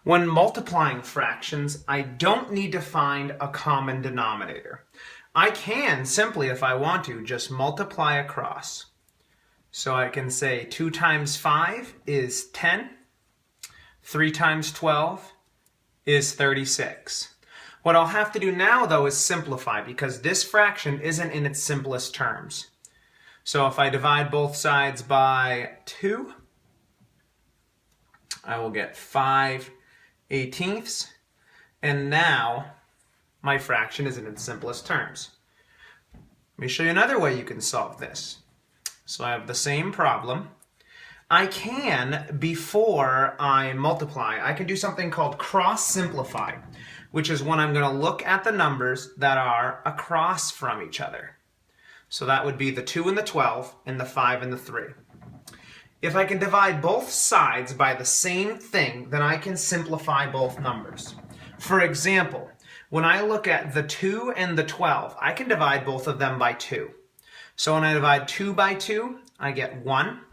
When multiplying fractions, I don't need to find a common denominator. I can simply, if I want to, just multiply across. So I can say 2 times 5 is 10. 3 times 12 is 36. What I'll have to do now, though, is simplify because this fraction isn't in its simplest terms. So if I divide both sides by 2, I will get 5/18. And now my fraction is in its simplest terms. Let me show you another way you can solve this. So I have the same problem. I can, before I multiply, I can do something called cross simplify, which is when I'm going to look at the numbers that are across from each other. So that would be the 2 and the 12 and the 5 and the 3. If I can divide both sides by the same thing, then I can simplify both numbers. For example, when I look at the 2 and the 12, I can divide both of them by 2. So when I divide 2 by 2, I get 1.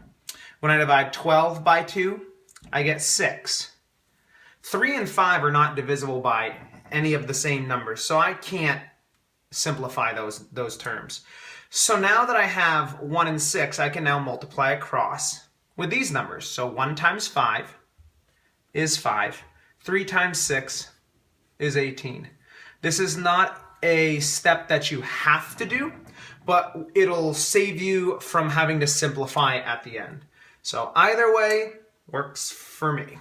When I divide 12 by 2, I get 6. 3 and 5 are not divisible by any of the same numbers, so I can't simplify those terms. So now that I have 1 and 6, I can now multiply across with these numbers. So 1 times 5 is 5. 3 times 6 is 18. This is not a step that you have to do, but it'll save you from having to simplify at the end. So either way works for me.